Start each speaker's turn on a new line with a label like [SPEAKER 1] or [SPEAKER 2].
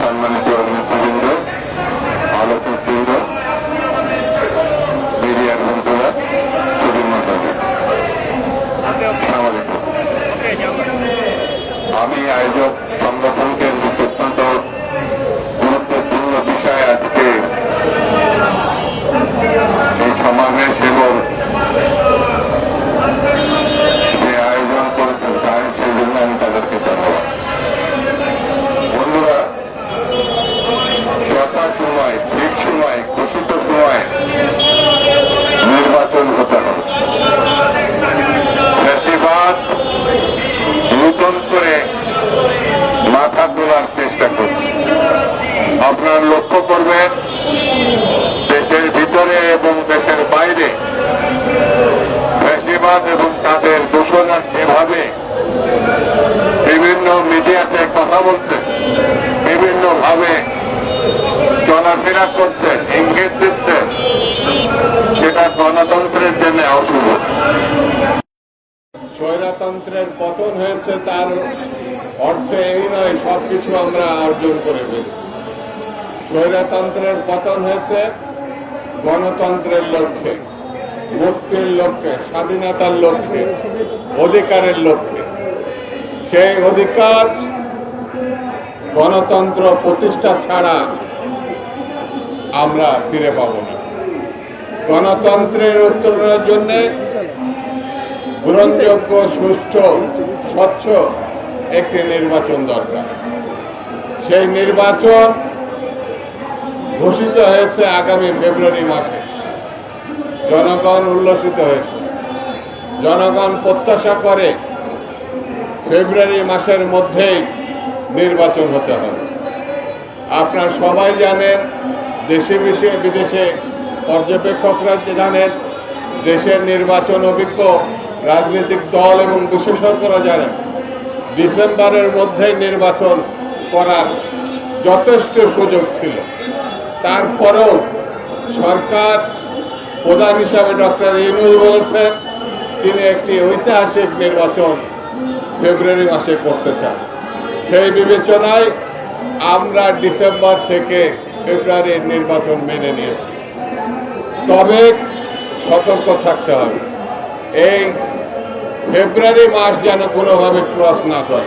[SPEAKER 1] সম্মানিত নেতৃবৃন্দ, আলোচকবৃন্দ, মিডিয়ার বন্ধুরা, সুধীর মন্ডলী, আসসালামু আলাইকুম। আমি আয়োজক সংগঠনকে অত্যন্ত গুরুত্বপূর্ণ বিষয় আজকে এই সমাবেশ এবং যে আয়োজন করেছেন তাই সেই জন্য আমি তাদেরকে ধন্যবাদ। বন্ধুরা, যথা সময়, ঠিক সময়, ঘোষিত সময় নির্বাচন হতে হবে। ফ্যাসিবাদ নূতন করে মাথা তোলার চেষ্টা করছে। আপনারা লক্ষ্য করবেন, দেশের ভিতরে এবং দেশের বাইরে ফ্যাসিবাদ এবং তাদের দোষরা যেভাবে বিভিন্ন মিডিয়াতে কথা বলছে, বিভিন্ন ভাবে চলাফেরা করছে, ইঙ্গিত দিচ্ছে, সেটা গণতন্ত্রের জন্য অশুভ।
[SPEAKER 2] স্বৈরতন্ত্রের পতন হয়েছে তার অর্থ এই নয় সবকিছু আমরা অর্জন করে ফেলেছি। স্বৈরতন্ত্রের পতন হয়েছে গণতন্ত্রের লক্ষ্যে, মুক্তির লক্ষ্যে, স্বাধীনতার লক্ষ্যে, অধিকারের লক্ষ্যে। সেই অধিকার গণতন্ত্র প্রতিষ্ঠা ছাড়া আমরা ফিরে পাব না। গণতন্ত্রের উত্তরণের জন্য গ্রহণযোগ্য, সুষ্ঠু, স্বচ্ছ একটি নির্বাচন দরকার। সেই নির্বাচন ঘোষিত হয়েছে আগামী ফেব্রুয়ারি মাসে। জনগণ উল্লসিত হয়েছে। জনগণ প্রত্যাশা করে ফেব্রুয়ারি মাসের মধ্যেই নির্বাচন হতে হবে। আপনারা সবাই জানেন, দেশে বিদেশে পর্যবেক্ষকরা জানেন, দেশের নির্বাচন অভিজ্ঞ রাজনৈতিক দল এবং বিশেষজ্ঞরা জানেন, ডিসেম্বরের মধ্যেই নির্বাচন করার যথেষ্ট সুযোগ ছিল। তারপরেও সরকার প্রধান হিসাবে ডক্টর ইউনূস বলেছেন তিনি একটি ঐতিহাসিক নির্বাচন ফেব্রুয়ারি মাসে করতে চান। সেই বিবেচনায় আমরা ডিসেম্বর থেকে ফেব্রুয়ারির নির্বাচন মেনে নিয়েছি। তবে সতর্ক থাকতে হবে, এই ফেব্রুয়ারি মাস যেন কোনোভাবে ক্রস না করে।